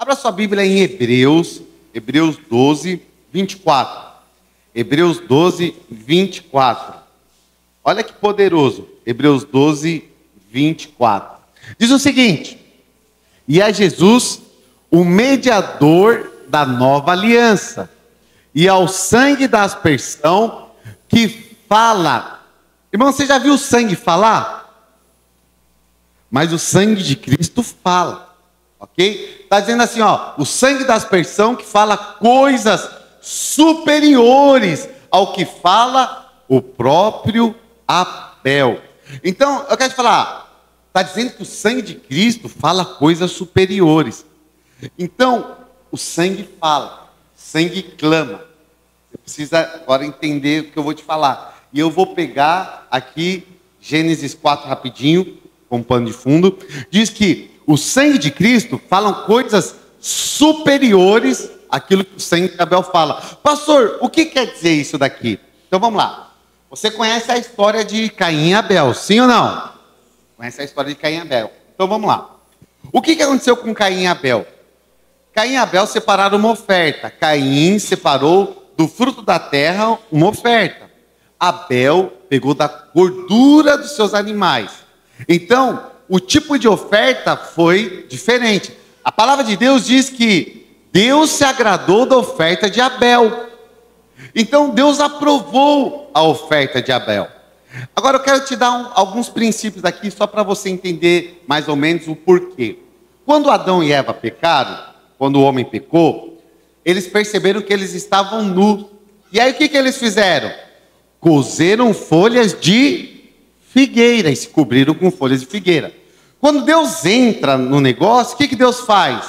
Abra sua Bíblia em Hebreus 12, 24. Hebreus 12, 24. Olha que poderoso. Hebreus 12, 24. Diz o seguinte: e a Jesus, o mediador da nova aliança, e ao sangue da aspersão que fala. Irmão, você já viu o sangue falar? Mas o sangue de Cristo fala, ok? Está dizendo assim, ó, o sangue da aspersão que fala coisas superiores ao que fala o próprio Abel. Então, eu quero te falar, está dizendo que o sangue de Cristo fala coisas superiores. Então, o sangue fala, o sangue clama. Você precisa agora entender o que eu vou te falar. E eu vou pegar aqui Gênesis 4 rapidinho, com pano de fundo. Diz que o sangue de Cristo fala coisas superiores àquilo que o sangue de Abel fala. Pastor, o que quer dizer isso daqui? Então vamos lá. Você conhece a história de Caim e Abel, sim ou não? Conhece a história de Caim e Abel. Então vamos lá. O que aconteceu com Caim e Abel? Caim e Abel separaram uma oferta. Caim separou do fruto da terra uma oferta. Abel pegou da gordura dos seus animais. Então, o tipo de oferta foi diferente. A palavra de Deus diz que Deus se agradou da oferta de Abel. Então, Deus aprovou a oferta de Abel. Agora, eu quero te dar alguns princípios aqui, só para você entender mais ou menos o porquê. Quando Adão e Eva pecaram, quando o homem pecou, eles perceberam que eles estavam nus. E aí, o que eles fizeram? Cozeram folhas de figueira e se cobriram com folhas de figueira. Quando Deus entra no negócio, o que Deus faz?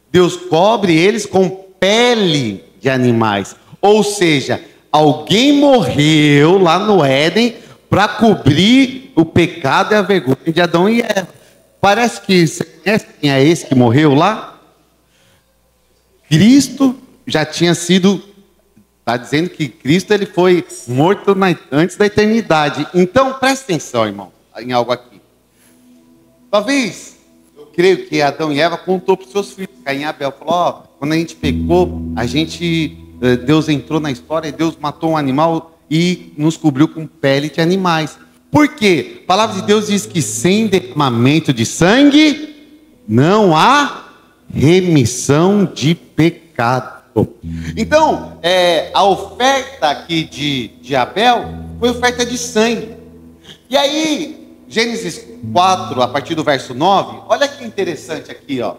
Deus cobre eles com pele de animais. Ou seja, alguém morreu lá no Éden para cobrir o pecado e a vergonha de Adão e Eva. Parece que você conhece quem é esse que morreu lá? Cristo já tinha sido... Está dizendo que Cristo ele foi morto antes da eternidade. Então, presta atenção, irmão, em algo aqui. Talvez, eu creio que Adão e Eva contou para os seus filhos. Caim e Abel falou, ó, quando a gente pecou, Deus entrou na história, Deus matou um animal e nos cobriu com pele de animais. Por quê? A palavra de Deus diz que sem derramamento de sangue, não há remissão de pecado. Então, a oferta aqui de Abel foi oferta de sangue. E aí, Gênesis 4, a partir do verso 9, olha que interessante aqui, ó.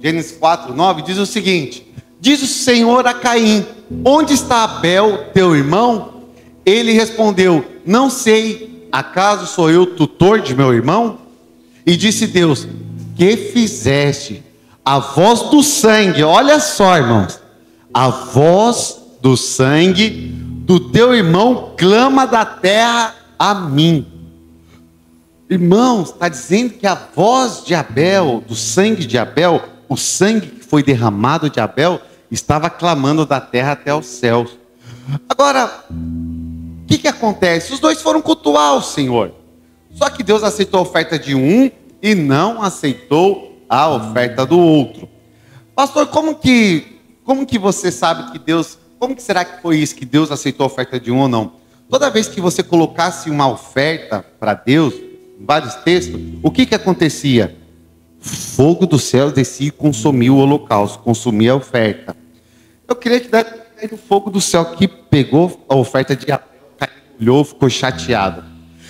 Gênesis 4, 9 diz o seguinte: diz o Senhor a Caim: onde está Abel, teu irmão? Ele respondeu: não sei, acaso sou eu tutor de meu irmão? E disse Deus: que fizeste? A voz do sangue, olha só, irmãos, a voz do sangue do teu irmão clama da terra a mim. Irmãos, está dizendo que a voz de Abel, do sangue de Abel, o sangue que foi derramado de Abel, estava clamando da terra até os céus. Agora, o que acontece? Os dois foram cultuar o Senhor. Só que Deus aceitou a oferta de um e não aceitou a oferta do outro. Pastor, como que você sabe que Deus... Como que será que foi isso, que Deus aceitou a oferta de um ou não? Toda vez que você colocasse uma oferta para Deus, em vários textos, o que acontecia? Fogo do céu descia e consumia o holocausto, consumia a oferta. Eu queria que deve ter o fogo do céu que pegou a oferta de Abel, Caim olhou, ficou chateado.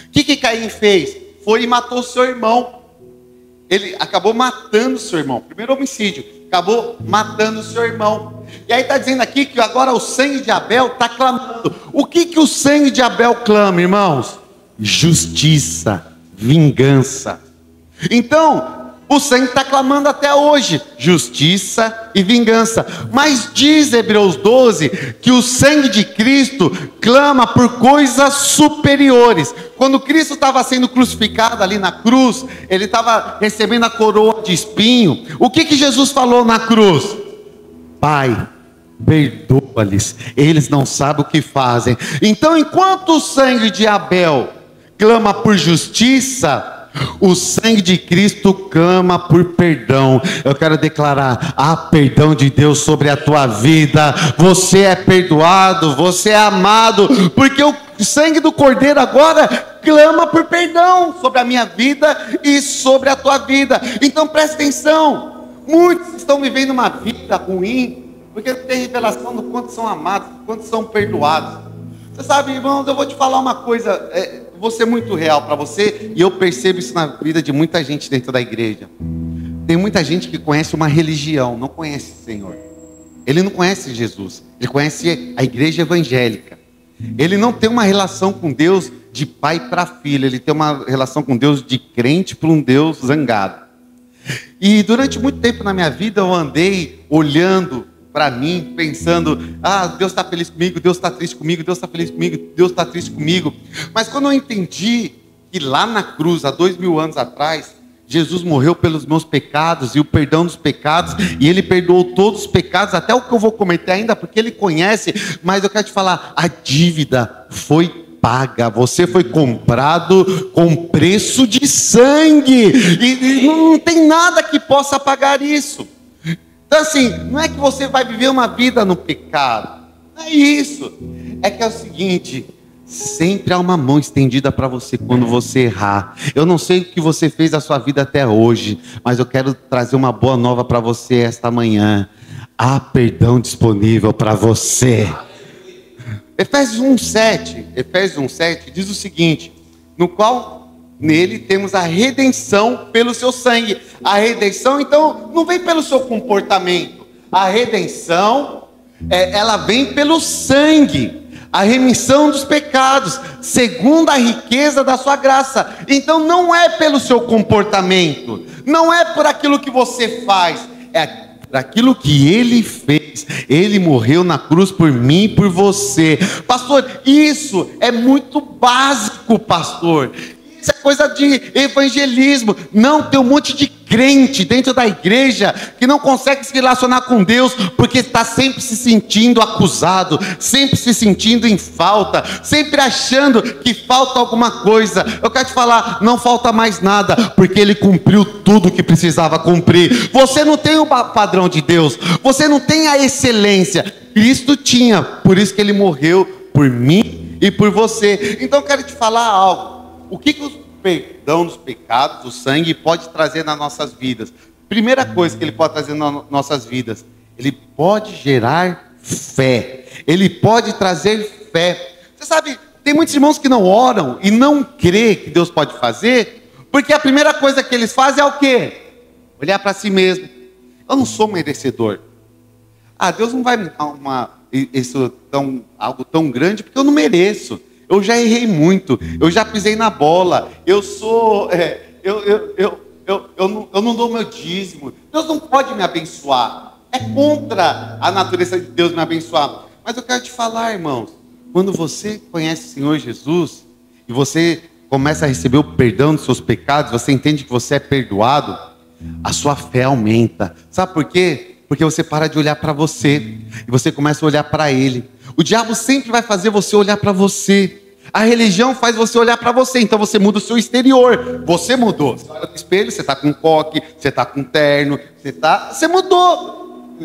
O que Caim fez? Foi e matou o seu irmão. Ele acabou matando o seu irmão. Primeiro homicídio. Acabou matando o seu irmão. E aí está dizendo aqui que agora o sangue de Abel está clamando. O que o sangue de Abel clama, irmãos? Justiça, vingança. Então, o sangue está clamando até hoje, justiça e vingança. Mas diz Hebreus 12 que o sangue de Cristo clama por coisas superiores. Quando Cristo estava sendo crucificado ali na cruz, ele estava recebendo a coroa de espinho. O que Jesus falou na cruz? Pai, perdoa-lhes, eles não sabem o que fazem. Então, enquanto o sangue de Abel clama por justiça, O sangue de Cristo clama por perdão. Eu quero declarar: há perdão de Deus sobre a tua vida. Você é perdoado, você é amado, porque o sangue do Cordeiro agora clama por perdão sobre a minha vida e sobre a tua vida. Então presta atenção. Muitos estão vivendo uma vida ruim porque não tem revelação do quanto são amados, do quanto são perdoados. Você sabe, irmãos, eu vou te falar uma coisa, vou ser muito real para você, e eu percebo isso na vida de muita gente dentro da igreja. Tem muita gente que conhece uma religião, não conhece o Senhor. Ele não conhece Jesus, ele conhece a igreja evangélica. Ele não tem uma relação com Deus de pai para filho, ele tem uma relação com Deus de crente para um Deus zangado. E durante muito tempo na minha vida eu andei olhando para mim, pensando: Deus está feliz comigo, Deus está triste comigo, Deus está feliz comigo, Deus está triste comigo. Mas quando eu entendi que lá na cruz, há 2000 anos atrás, Jesus morreu pelos meus pecados e o perdão dos pecados, e Ele perdoou todos os pecados, até o que eu vou cometer ainda, porque Ele conhece. Mas eu quero te falar, a dívida foi paga, você foi comprado com preço de sangue, e não tem nada que possa pagar isso. Então assim, não é que você vai viver uma vida no pecado, não é isso, é que é o seguinte: sempre há uma mão estendida para você quando você errar. Eu não sei o que você fez da sua vida até hoje, mas eu quero trazer uma boa nova para você esta manhã. Há perdão disponível para você. Efésios 1:7 diz o seguinte: no qual nele temos a redenção pelo seu sangue. A redenção, então, não vem pelo seu comportamento. A redenção, ela vem pelo sangue. A remissão dos pecados, segundo a riqueza da sua graça. Então não é pelo seu comportamento, não é por aquilo que você faz, é por aquilo que Ele fez. Ele morreu na cruz por mim e por você. Pastor, isso é muito básico, pastor. Isso é coisa de evangelismo. Não, tem um monte de crente dentro da igreja que não consegue se relacionar com Deus, porque está sempre se sentindo acusado, sempre se sentindo em falta, sempre achando que falta alguma coisa. Eu quero te falar, não falta mais nada, porque Ele cumpriu tudo que precisava cumprir. Você não tem o padrão de Deus, você não tem a excelência. Cristo tinha, por isso que Ele morreu por mim e por você. Então eu quero te falar algo. O que o perdão dos pecados, o sangue, pode trazer nas nossas vidas? Primeira coisa que ele pode trazer nas nossas vidas: ele pode gerar fé. Ele pode trazer fé. Você sabe, tem muitos irmãos que não oram e não crê que Deus pode fazer, porque a primeira coisa que eles fazem é o quê? Olhar para si mesmo. Eu não sou merecedor. Deus não vai me dar algo tão grande, porque eu não mereço. Eu já errei muito, eu já pisei na bola, eu não dou meu dízimo. Deus não pode me abençoar, é contra a natureza de Deus me abençoar. Mas eu quero te falar, irmãos, quando você conhece o Senhor Jesus, e você começa a receber o perdão dos seus pecados, você entende que você é perdoado, a sua fé aumenta. Sabe por quê? Porque você para de olhar para você, e você começa a olhar para Ele. O diabo sempre vai fazer você olhar para você. A religião faz você olhar para você, então você muda o seu exterior. Você mudou. Você olha no espelho, você está com coque, você está com terno, você mudou.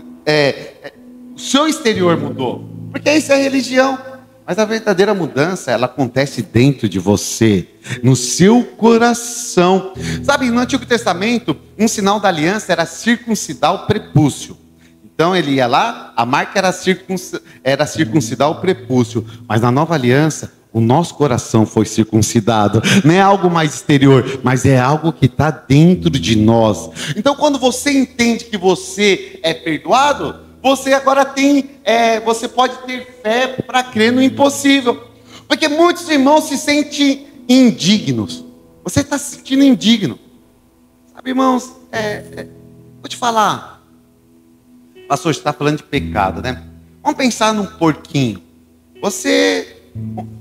O seu exterior mudou, porque isso é religião. Mas a verdadeira mudança, ela acontece dentro de você, no seu coração. Sabe, no Antigo Testamento, um sinal da aliança era circuncidar o prepúcio. Então ele ia lá, a marca era circuncidar o prepúcio. Mas na nova aliança, o nosso coração foi circuncidado. Não é algo mais exterior, mas é algo que está dentro de nós. Então quando você entende que você é perdoado, você agora você pode ter fé para crer no impossível. Porque muitos irmãos se sentem indignos. Você está se sentindo indigno. Sabe, irmãos, vou te falar. Pastor, você está falando de pecado, né? Vamos pensar num porquinho. Você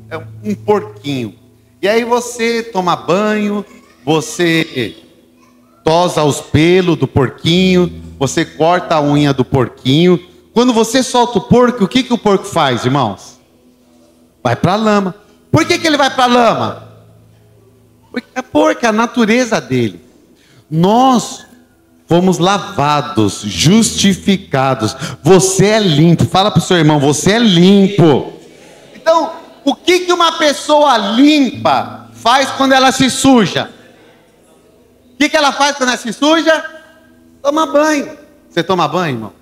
é um porquinho. E aí você toma banho, você tosa os pelos do porquinho, você corta a unha do porquinho. Quando você solta o porco, o que o porco faz, irmãos? Vai para a lama. Por que ele vai para a lama? Porque a natureza dele. Nós fomos lavados, justificados. Você é limpo. Fala para o seu irmão, você é limpo. Então, o que uma pessoa limpa faz quando ela se suja? O que ela faz quando ela se suja? Toma banho. Você toma banho, irmão?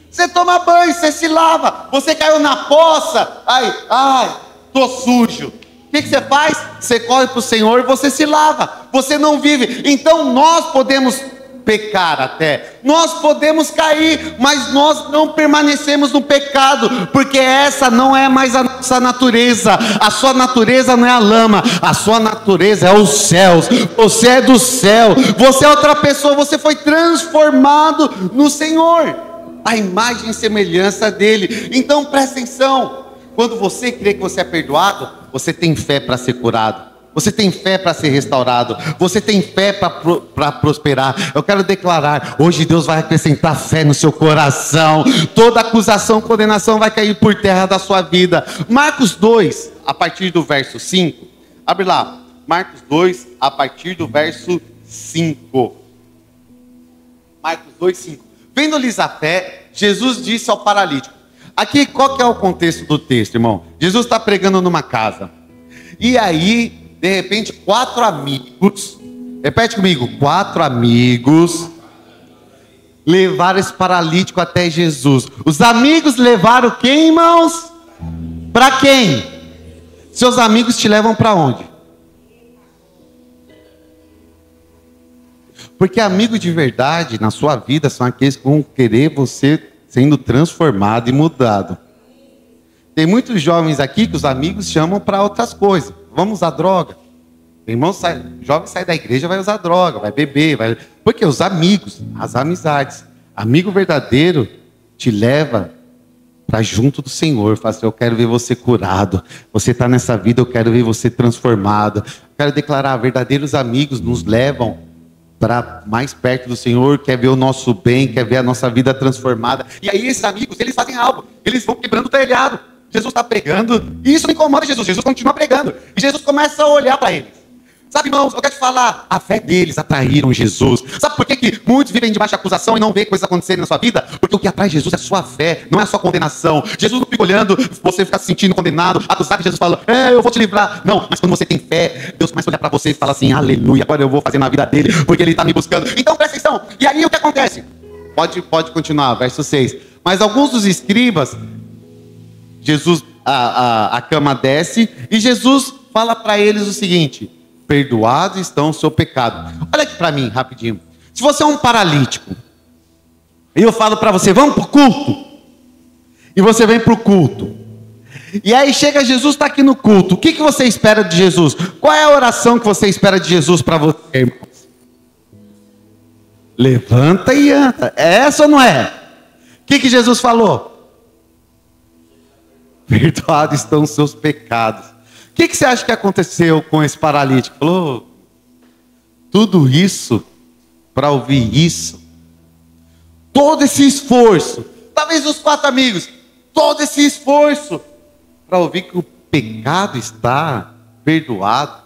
Você toma banho, você se lava. Você caiu na poça. Ai, tô sujo. O que você faz? Você corre para o Senhor e você se lava. Você não vive. Então nós podemos pecar até. Nós podemos cair, mas nós não permanecemos no pecado, porque essa não é mais a nossa natureza. A sua natureza não é a lama, a sua natureza é os céus. Você é do céu. Você é outra pessoa, você foi transformado no Senhor, a imagem e semelhança dele. Então presta atenção. Quando você crê que você é perdoado, você tem fé para ser curado. Você tem fé para ser restaurado. Você tem fé para prosperar. Eu quero declarar, hoje Deus vai acrescentar fé no seu coração. Toda acusação, condenação vai cair por terra da sua vida. Marcos 2, a partir do verso 5. Abre lá. Marcos 2, a partir do verso 5. Marcos 2, 5. Vendo-lhes a fé, Jesus disse ao paralítico. Aqui, qual que é o contexto do texto, irmão? Jesus está pregando numa casa. E aí, de repente, 4 amigos, repete comigo, 4 amigos, levaram esse paralítico até Jesus. Os amigos levaram quem, irmãos? Para quem? Seus amigos te levam para onde? Porque amigo de verdade na sua vida são aqueles que vão querer você sendo transformado e mudado. Tem muitos jovens aqui que os amigos chamam para outras coisas. Vamos usar droga. Irmão, jovem sai da igreja, vai usar droga, vai beber, porque os amigos, as amizades, amigo verdadeiro te leva para junto do Senhor. Fala assim, eu quero ver você curado. Você está nessa vida, eu quero ver você transformado. Eu quero declarar, verdadeiros amigos nos levam para mais perto do Senhor, quer ver o nosso bem, quer ver a nossa vida transformada. E aí esses amigos, eles fazem algo, eles vão quebrando o telhado. Jesus está pregando, e isso não incomoda Jesus. Jesus continua pregando, e Jesus começa a olhar para eles. Sabe, irmãos, eu quero te falar, a fé deles atraíram Jesus. Sabe por que muitos vivem debaixo de acusação e não vê coisas acontecerem na sua vida? Porque o que atrai Jesus é a sua fé, não é a sua condenação. Jesus não fica olhando, você fica se sentindo condenado, acusado, Jesus fala, eu vou te livrar. Não, mas quando você tem fé, Deus começa a olhar para você e fala assim, aleluia, agora eu vou fazer na vida dele, porque ele está me buscando. Então presta atenção, e aí o que acontece? Pode continuar, verso 6. Mas alguns dos escribas, Jesus, a cama desce, e Jesus fala para eles o seguinte, perdoados estão o seu pecado. Olha aqui para mim, rapidinho. Se você é um paralítico, e eu falo para você, vamos para o culto. E você vem para o culto. E aí chega Jesus, está aqui no culto. O que você espera de Jesus? Qual é a oração que você espera de Jesus para você, irmãos? Levanta e anda. É essa ou não é? O que Jesus falou? Perdoados estão os seus pecados. O que você acha que aconteceu com esse paralítico? Falou, tudo isso para ouvir isso, todo esse esforço, talvez os 4 amigos, todo esse esforço para ouvir que o pecado está perdoado.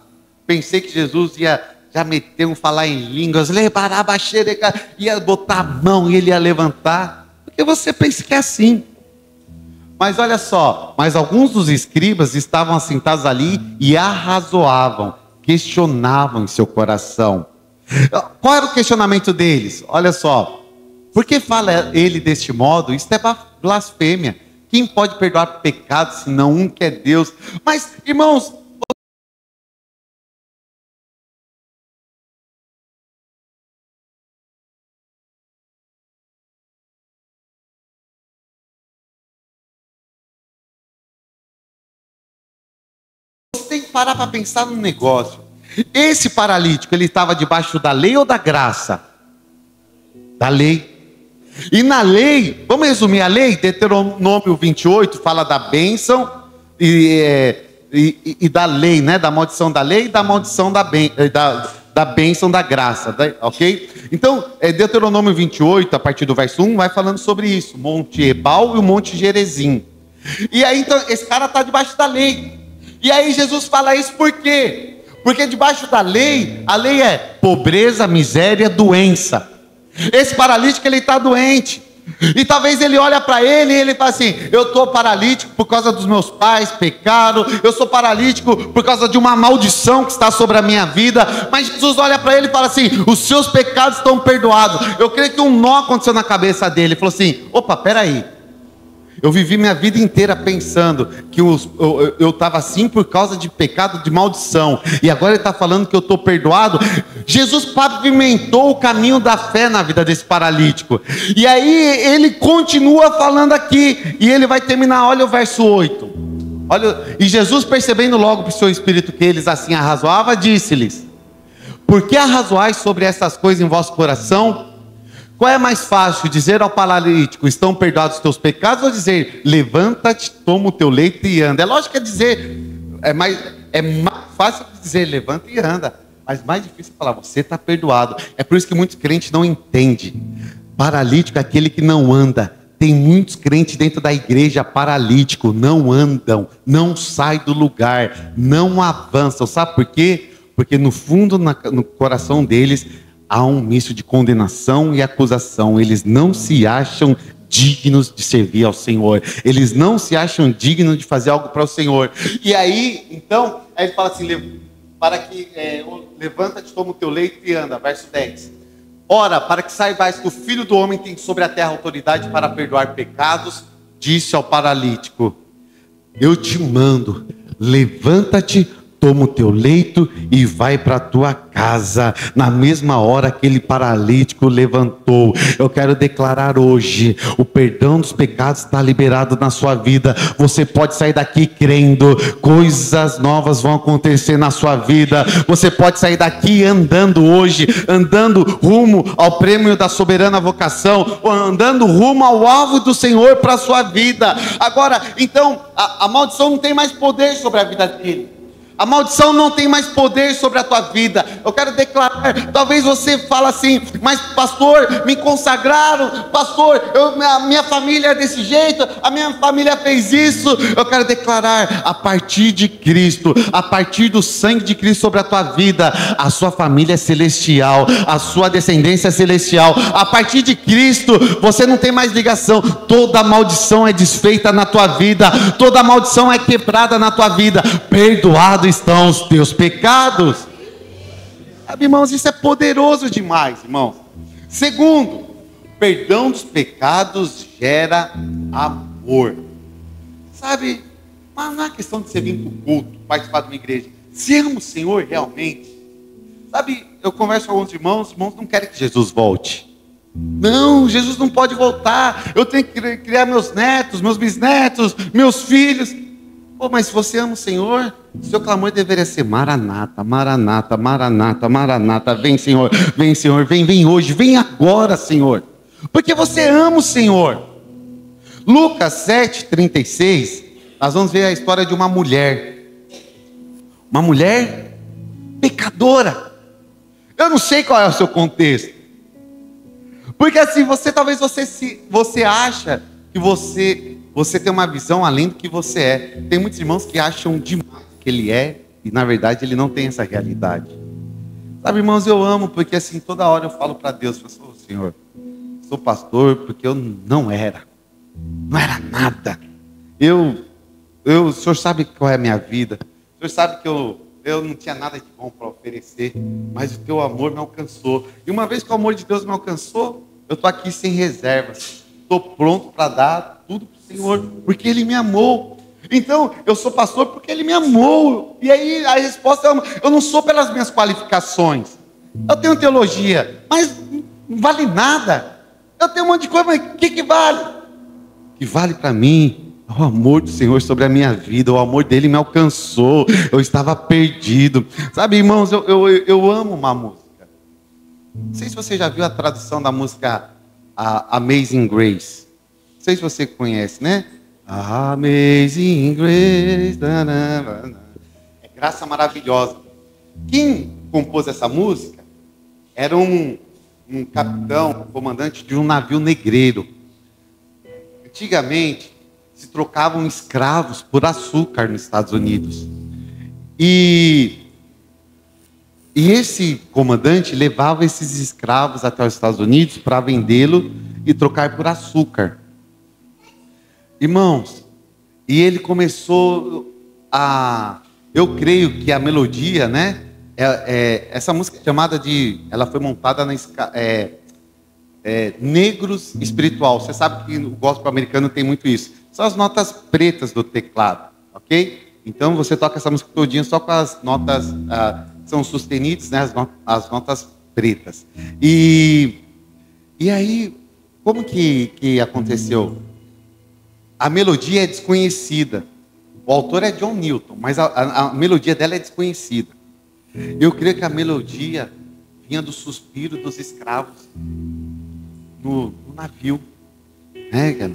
Pensei que Jesus ia já meter falar em línguas, ia botar a mão e ele ia levantar, porque você pensa que é assim. Mas olha só, mas alguns dos escribas estavam assentados ali e arrazoavam, questionavam em seu coração. Qual era o questionamento deles? Olha só, por que fala ele deste modo? Isso é blasfêmia. Quem pode perdoar pecados senão um que é Deus? Mas, irmãos, você tem que parar para pensar num negócio. Esse paralítico, ele estava debaixo da lei ou da graça? Da lei. E na lei, vamos resumir a lei? Deuteronômio 28 fala da bênção e da lei, né? Da maldição da lei e da maldição da bênção da graça, ok? Então, Deuteronômio 28, a partir do verso 1, vai falando sobre isso. Monte Ebal e o Monte Gerizim. E aí, então, esse cara está debaixo da lei. E aí Jesus fala isso por quê? Porque debaixo da lei, a lei é pobreza, miséria, doença. Esse paralítico, ele está doente. E talvez ele olha para ele e ele fala assim: eu estou paralítico por causa dos meus pais, pecaram. Eu sou paralítico por causa de uma maldição que está sobre a minha vida. Mas Jesus olha para ele e fala assim: os seus pecados estão perdoados. Eu creio que um nó aconteceu na cabeça dele. Ele falou assim: opa, peraí, eu vivi minha vida inteira pensando que eu estava assim por causa de pecado, de maldição, e agora ele está falando que eu estou perdoado. Jesus pavimentou o caminho da fé na vida desse paralítico. E aí ele continua falando aqui, e ele vai terminar, olha o verso 8. Olha, e Jesus, percebendo logo para o seu espírito que eles assim arrazoavam, disse-lhes: por que arrazoais sobre essas coisas em vosso coração? Qual é mais fácil, dizer ao paralítico: estão perdoados os teus pecados, ou dizer: levanta-te, toma o teu leito e anda? É lógico que é dizer, é mais fácil dizer levanta e anda, mas mais difícil é falar: você está perdoado. É por isso que muitos crentes não entendem. Paralítico é aquele que não anda. Tem muitos crentes dentro da igreja paralítico, não andam, não saem do lugar, não avançam. Sabe por quê? Porque no fundo, no coração deles, há um misto de condenação e acusação. Eles não se acham dignos de servir ao Senhor. Eles não se acham dignos de fazer algo para o Senhor. E aí, então, aí ele fala assim: levanta-te, toma o teu leito e anda. Verso 10. Ora, para que saibais que o Filho do Homem tem sobre a terra autoridade para perdoar pecados, disse ao paralítico: eu te mando, levanta-te, toma o teu leito e vai para a tua casa. Na mesma hora aquele paralítico levantou. Eu quero declarar hoje: o perdão dos pecados está liberado na sua vida. Você pode sair daqui crendo, coisas novas vão acontecer na sua vida. Você pode sair daqui andando hoje, andando rumo ao prêmio da soberana vocação, ou andando rumo ao alvo do Senhor para a sua vida. Agora, então, a maldição não tem mais poder sobre a vida dele. A maldição não tem mais poder sobre a tua vida. Eu quero declarar, talvez você fale assim: mas pastor, me consagraram, pastor, a minha família é desse jeito, a minha família fez isso. Eu quero declarar, a partir de Cristo, a partir do sangue de Cristo sobre a tua vida, a sua família é celestial, a sua descendência é celestial. A partir de Cristo, você não tem mais ligação. Toda maldição é desfeita na tua vida, toda maldição é quebrada na tua vida. Perdoado estão os teus pecados. Sabe, irmãos, isso é poderoso demais, irmãos. Segundo, perdão dos pecados gera amor. Sabe, mas não é questão de você vir para o culto, participar de uma igreja. Se ama o Senhor realmente. Sabe, eu converso com alguns irmãos, os irmãos não querem que Jesus volte. Não, Jesus não pode voltar. Eu tenho que criar meus netos, meus bisnetos, meus filhos. Pô, mas se você ama o Senhor, seu clamor deveria ser: Maranata, Maranata, Maranata, Maranata. Vem, Senhor, vem hoje, vem agora, Senhor. Porque você ama o Senhor. Lucas 7,36, nós vamos ver a história de uma mulher pecadora. Eu não sei qual é o seu contexto. Porque assim, talvez você acha que você tem uma visão além do que você é. Tem muitos irmãos que acham demais que ele é, e na verdade ele não tem essa realidade. Sabe, irmãos, eu amo, porque assim, toda hora eu falo para Deus: eu sou o Senhor, sou pastor porque eu não era nada. O Senhor sabe qual é a minha vida. O Senhor sabe que eu não tinha nada de bom para oferecer, mas o teu amor me alcançou. E uma vez que o amor de Deus me alcançou, eu estou aqui sem reservas. Estou pronto para dar tudo para o Senhor, porque Ele me amou. Então, eu sou pastor porque Ele me amou. E aí a resposta é: eu não sou pelas minhas qualificações. Eu tenho teologia, mas não vale nada. Eu tenho um monte de coisa, mas o que vale? O que vale para mim é o amor do Senhor sobre a minha vida. O amor dele me alcançou. Eu estava perdido. Sabe, irmãos, eu amo uma música. Não sei se você já viu a tradução da música Amazing Grace. Não sei se você conhece, né? Amazing Grace. É graça maravilhosa. Quem compôs essa música era um capitão, um comandante de um navio negreiro. Antigamente se trocavam escravos por açúcar nos Estados Unidos. E esse comandante levava esses escravos até os Estados Unidos para vendê-lo e trocar por açúcar. Irmãos, e ele começou a... Eu creio que a melodia, né? Essa música chamada de... Ela foi montada na... Negros espiritual. Você sabe que o gospel americano tem muito isso. São as notas pretas do teclado, ok? Então você toca essa música todinha só com as notas... são sustenidos, né? As notas pretas. E aí, como que aconteceu? A melodia é desconhecida. O autor é John Newton, mas a melodia dela é desconhecida. Eu creio que a melodia vinha do suspiro dos escravos no navio. Né, cara?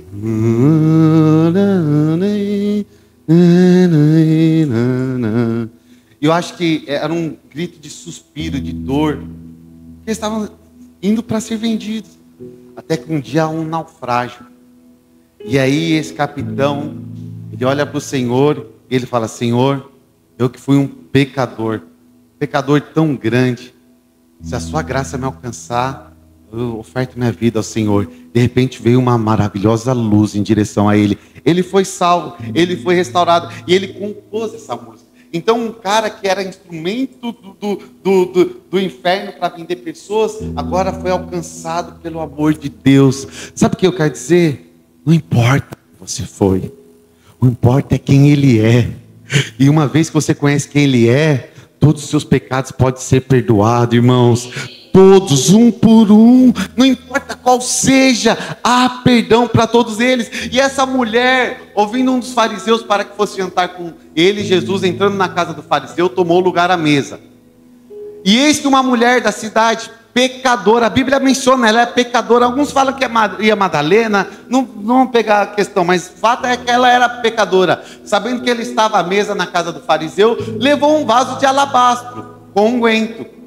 Eu acho que era um grito de suspiro, de dor. Eles estavam indo para ser vendidos. Até que um dia há um naufrágio. E aí esse capitão, ele olha para o Senhor e ele fala: Senhor, eu que fui um pecador tão grande, se a sua graça me alcançar, eu oferto minha vida ao Senhor. De repente veio uma maravilhosa luz em direção a ele. Ele foi salvo, ele foi restaurado e ele compôs essa música. Então um cara que era instrumento do inferno para vender pessoas, agora foi alcançado pelo amor de Deus. Sabe o que eu quero dizer? Não importa quem você foi, o importa é quem Ele é. E uma vez que você conhece quem Ele é, todos os seus pecados podem ser perdoados, irmãos. Todos, um por um, não importa qual seja, há perdão para todos eles. E essa mulher, ouvindo um dos fariseus para que fosse jantar com ele, Jesus, entrando na casa do fariseu, tomou lugar à mesa. E eis que uma mulher da cidade, pecadora, a Bíblia menciona, ela é pecadora. Alguns falam que é Maria Madalena, não vamos pegar a questão, mas o fato é que ela era pecadora. Sabendo que ele estava à mesa na casa do fariseu, levou um vaso de alabastro com unguento.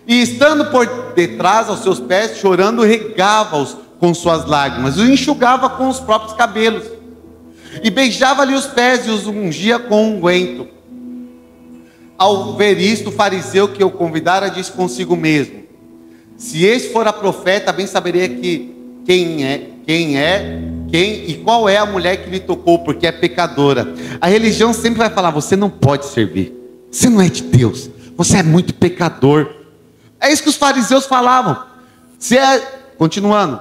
E estando por detrás aos seus pés, chorando, regava-os com suas lágrimas, os enxugava com os próprios cabelos, e beijava-lhe os pés e os ungia com unguento. Ao ver isto, o fariseu que o convidara disse consigo mesmo: se este for a profeta, bem saberia quem e qual é a mulher que lhe tocou, porque é pecadora. A religião sempre vai falar: você não pode servir, você não é de Deus, você é muito pecador. É isso que os fariseus falavam. Continuando.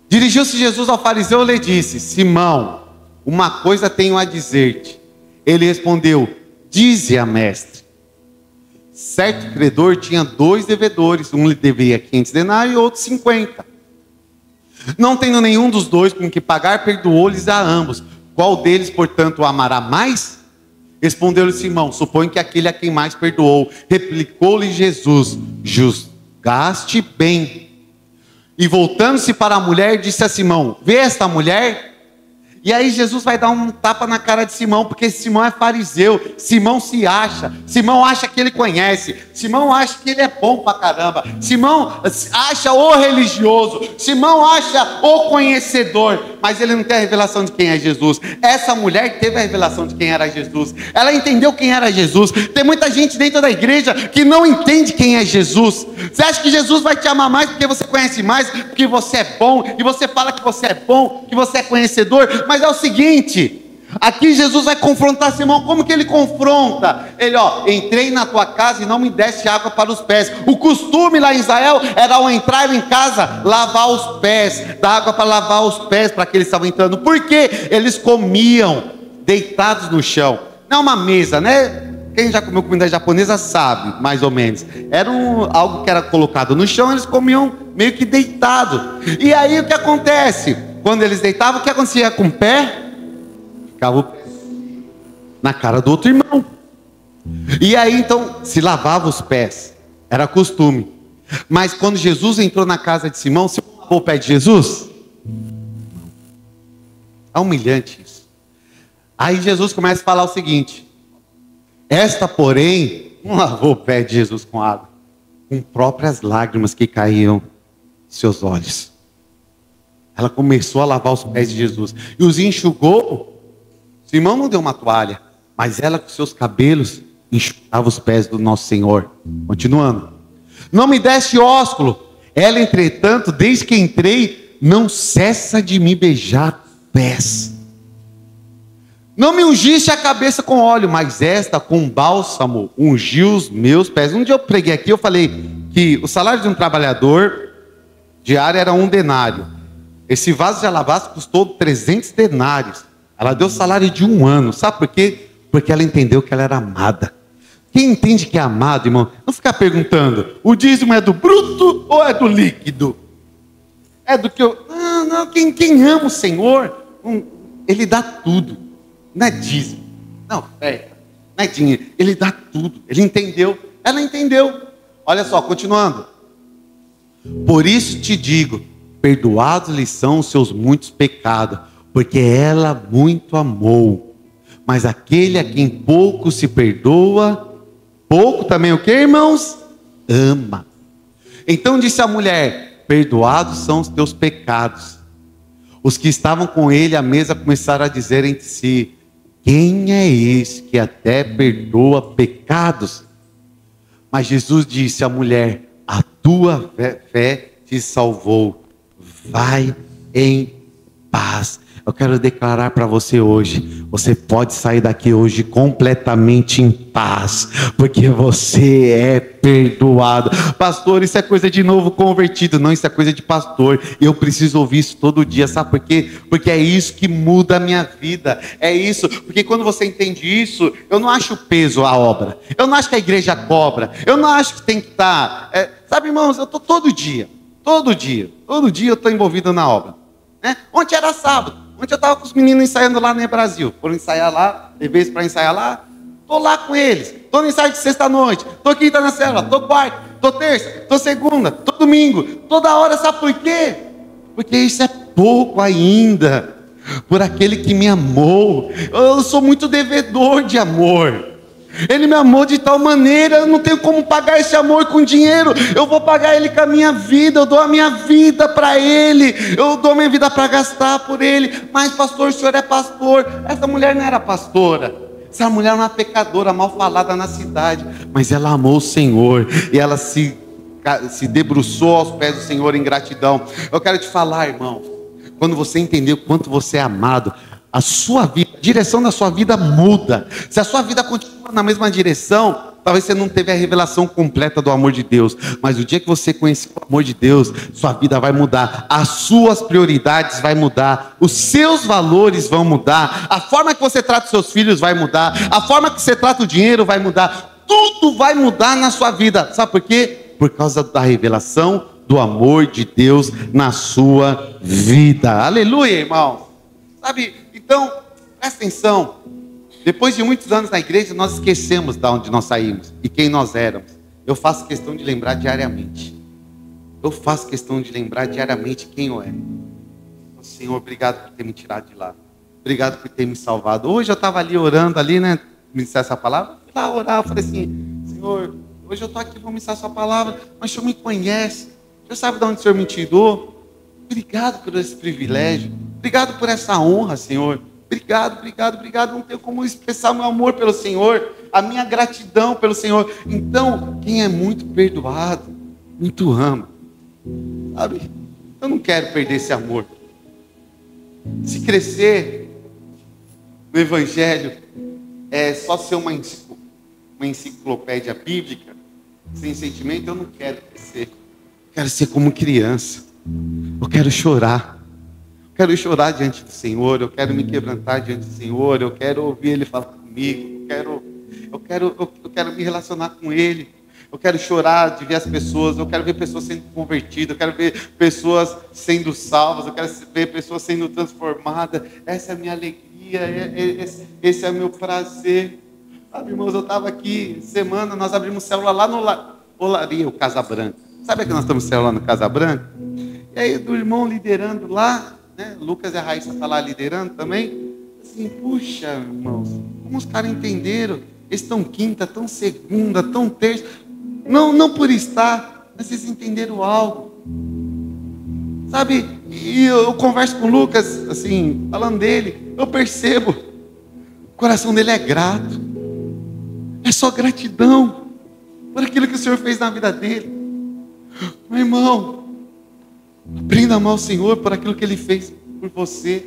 Dirigiu-se Jesus ao fariseu e lhe disse: Simão, uma coisa tenho a dizer-te. Ele respondeu: dize-a, mestre. Certo credor tinha 2 devedores, um lhe devia 500 denários e outro 50. Não tendo nenhum dos 2 com que pagar, perdoou-lhes a ambos. Qual deles, portanto, o amará mais? Respondeu-lhe Simão: suponho que aquele a quem mais perdoou. Replicou-lhe Jesus: julgaste bem. E voltando-se para a mulher, disse a Simão: vê esta mulher? E aí Jesus vai dar um tapa na cara de Simão, porque Simão é fariseu, Simão se acha, Simão acha que ele conhece, Simão acha que ele é bom pra caramba, Simão acha o religioso, Simão acha o conhecedor, mas ele não tem a revelação de quem é Jesus. Essa mulher teve a revelação de quem era Jesus, ela entendeu quem era Jesus. Tem muita gente dentro da igreja que não entende quem é Jesus. Você acha que Jesus vai te amar mais porque você conhece mais, porque você é bom, e você fala que você é bom, que você é conhecedor, mas é o seguinte, aqui Jesus vai confrontar Simão. Como que ele confronta? Ele: entrei na tua casa e não me deste água para os pés. O costume lá em Israel era, ao entrar em casa, lavar os pés, dar água para lavar os pés para que eles estavam entrando. Por quê? Eles comiam deitados no chão. Não é uma mesa, né? Quem já comeu comida japonesa sabe, mais ou menos. Era algo que era colocado no chão, eles comiam meio que deitado. E aí o que acontece? Quando eles deitavam, o que acontecia com o pé? Ficava o pé na cara do outro irmão. E aí então se lavava os pés, era costume. Mas quando Jesus entrou na casa de Simão, Simão lavou o pé de Jesus? É humilhante isso. Aí Jesus começa a falar o seguinte: esta, porém, não lavou o pé de Jesus com água, com próprias lágrimas que caíam dos seus olhos. Ela começou a lavar os pés de Jesus e os enxugou. Simão não deu uma toalha, mas ela com seus cabelos enxugava os pés do nosso Senhor. Continuando. Não me deste ósculo. Ela, entretanto, desde que entrei, não cessa de me beijar pés. Não me ungiste a cabeça com óleo, mas esta com bálsamo ungiu os meus pés. Um dia eu preguei aqui, eu falei que o salário de um trabalhador diário era 1 denário. Esse vaso de alabastro custou 300 denários. Ela deu o salário de 1 ano. Sabe por quê? Porque ela entendeu que ela era amada. Quem entende que é amado, irmão, não ficar perguntando, o dízimo é do bruto ou é do líquido? É do que eu... Não, quem ama o Senhor, ele dá tudo. Não é dízimo. Não, não é dinheiro. Ele dá tudo. Ele entendeu. Ela entendeu. Olha só, continuando. Por isso te digo, perdoados lhes são os seus muitos pecados, porque ela muito amou. Mas aquele a quem pouco se perdoa, pouco também o que, irmãos? Ama. Então disse a mulher, perdoados são os teus pecados. Os que estavam com ele à mesa começaram a dizer entre si, quem é esse que até perdoa pecados? Mas Jesus disse à mulher, a tua fé te salvou. Vai em paz. Eu quero declarar para você hoje, você pode sair daqui hoje completamente em paz, porque você é perdoado. Pastor, isso é coisa de novo convertido. Não, isso é coisa de pastor. Eu preciso ouvir isso todo dia, sabe por quê? Porque é isso que muda a minha vida. É isso, porque quando você entende isso, eu não acho peso a obra. Eu não acho que a igreja cobra. Eu não acho que tem que estar... sabe, irmãos, eu estou todo dia eu estou envolvido na obra. Ontem era sábado. Ontem eu estava com os meninos ensaiando lá no Brasil. Foram ensaiar lá, levei eles para ensaiar lá. Estou lá com eles. Estou no ensaio de sexta-noite. Estou quinta na célula. Estou quarta. Estou terça. Estou segunda. Estou domingo. Toda hora, sabe por quê? Porque isso é pouco ainda. Por aquele que me amou. Eu sou muito devedor de amor. Ele me amou de tal maneira, eu não tenho como pagar esse amor com dinheiro. Eu vou pagar ele com a minha vida. Eu dou a minha vida para ele. Eu dou a minha vida para gastar por ele. Mas pastor, o senhor é pastor. Essa mulher não era pastora. Essa mulher era uma pecadora mal falada na cidade. Mas ela amou o Senhor. E ela se debruçou aos pés do Senhor em gratidão. Eu quero te falar, irmão, quando você entender o quanto você é amado, a sua vida, a direção da sua vida muda. Se a sua vida continua na mesma direção, talvez você não teve a revelação completa do amor de Deus. Mas o dia que você conhecer o amor de Deus, sua vida vai mudar. As suas prioridades vão mudar. Os seus valores vão mudar. A forma que você trata os seus filhos vai mudar. A forma que você trata o dinheiro vai mudar. Tudo vai mudar na sua vida. Sabe por quê? Por causa da revelação do amor de Deus na sua vida. Aleluia, irmão. Sabe? Então, presta atenção. Depois de muitos anos na igreja, nós esquecemos de onde nós saímos e quem nós éramos. Eu faço questão de lembrar diariamente. Quem eu era. Senhor, obrigado por ter me tirado de lá. Obrigado por ter me salvado. Hoje eu estava ali orando, né? Ministrar essa palavra. Fui lá orar, eu falei assim, Senhor, hoje eu estou aqui para ministrar essa palavra, mas o Senhor me conhece. O Senhor sabe de onde o Senhor me tirou. Obrigado por esse privilégio. Obrigado por essa honra, Senhor. Obrigado. Não tenho como expressar o meu amor pelo Senhor, a minha gratidão pelo Senhor. Então, quem é muito perdoado, muito ama. Sabe? Eu não quero perder esse amor. Se crescer no Evangelho é só ser uma enciclopédia bíblica, sem sentimento, eu não quero crescer. Eu quero ser como criança. Eu quero chorar. Quero chorar diante do Senhor, eu quero me quebrantar diante do Senhor, eu quero ouvir Ele falar comigo, eu quero me relacionar com Ele, eu quero chorar de ver as pessoas, eu quero ver pessoas sendo convertidas, eu quero ver pessoas sendo salvas, eu quero ver pessoas sendo transformadas. Essa é a minha alegria, esse é o meu prazer. Sabe, irmãos, eu estava aqui, semana, nós abrimos célula lá no Olaria, o Casa Branca. Sabe que nós estamos célula no Casa Branca? E aí do irmão liderando lá, né? Lucas e a Raíssa estão lá liderando também. Assim, puxa, irmãos, como os caras entenderam? Eles estão quinta, estão segunda, estão terça. Não por estar, mas eles entenderam algo. Sabe? E eu converso com o Lucas, assim, falando dele, eu percebo coração dele é grato. É só gratidão por aquilo que o Senhor fez na vida dele. Meu irmão, aprenda a amar o Senhor por aquilo que Ele fez por você,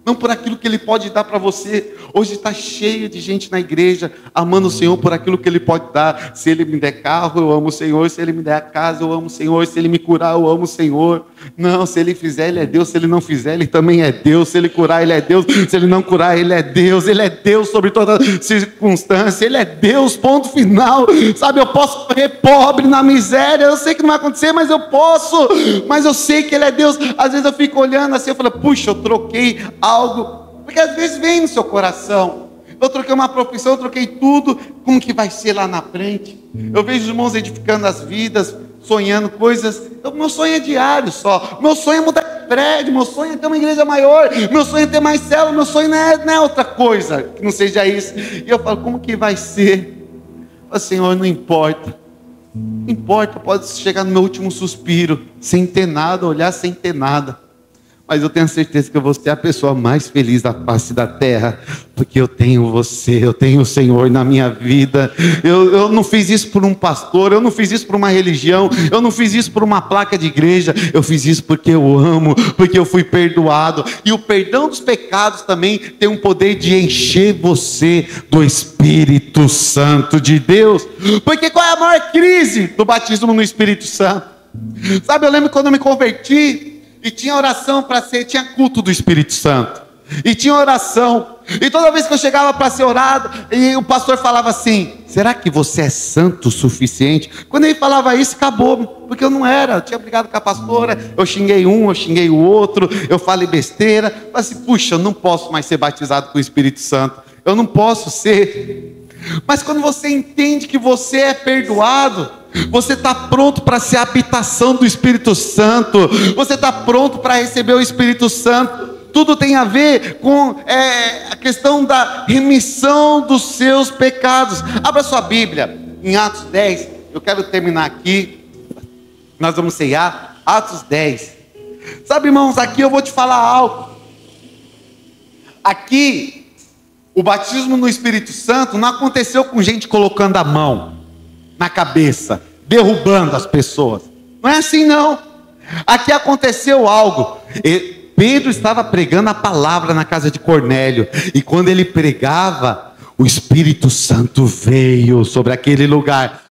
não por aquilo que Ele pode dar para você. Hoje está cheio de gente na igreja amando o Senhor por aquilo que Ele pode dar. Se Ele me der carro, eu amo o Senhor. Se Ele me der a casa, eu amo o Senhor. Se Ele me curar, eu amo o Senhor. Não, se Ele fizer, Ele é Deus. Se Ele não fizer, Ele também é Deus. Se Ele curar, Ele é Deus. Se Ele não curar, Ele é Deus. Ele é Deus sobre toda circunstância. Ele é Deus, ponto final. Sabe, eu posso correr pobre na miséria. Eu sei que não vai acontecer, mas eu posso. Mas eu sei que Ele é Deus. Às vezes eu fico olhando assim, eu falo, puxa, eu troquei algo. Porque às vezes vem no seu coração. Eu troquei uma profissão, eu troquei tudo. Como que vai ser lá na frente? Eu vejo os irmãos edificando as vidas, sonhando coisas. Meu sonho é diário só. Meu sonho é mudar de prédio. Meu sonho é ter uma igreja maior. Meu sonho é ter mais célula. Meu sonho não é outra coisa que não seja isso. E eu falo, como que vai ser? Eu falo, Senhor, não importa. Não importa, pode chegar no meu último suspiro, sem ter nada, olhar sem ter nada. Mas eu tenho certeza que eu vou ser a pessoa mais feliz da face da terra, porque eu tenho você, eu tenho o Senhor na minha vida. Eu não fiz isso por um pastor, eu não fiz isso por uma religião, eu não fiz isso por uma placa de igreja, eu fiz isso porque eu amo, porque eu fui perdoado. E o perdão dos pecados também tem um poder de encher você do Espírito Santo de Deus. Porque qual é a maior crise do batismo no Espírito Santo? Sabe, eu lembro quando eu me converti, e tinha oração para ser, tinha culto do Espírito Santo, e tinha oração, e toda vez que eu chegava para ser orado, e o pastor falava assim, será que você é santo o suficiente? Quando ele falava isso, acabou, porque eu não era, eu tinha brigado com a pastora, eu xinguei um, eu xinguei o outro, eu falei besteira, falei assim, puxa, eu não posso mais ser batizado com o Espírito Santo, eu não posso ser. Mas quando você entende que você é perdoado, você está pronto para ser a habitação do Espírito Santo, você está pronto para receber o Espírito Santo. Tudo tem a ver com a questão da remissão dos seus pecados. Abra sua Bíblia em Atos 10, eu quero terminar aqui, nós vamos ceiar, Atos 10. Sabe, irmãos, aqui eu vou te falar algo. Aqui, o batismo no Espírito Santo não aconteceu com gente colocando a mão na cabeça, derrubando as pessoas. Não é assim não. Aqui aconteceu algo. Pedro estava pregando a palavra na casa de Cornélio, e quando ele pregava, o Espírito Santo veio sobre aquele lugar.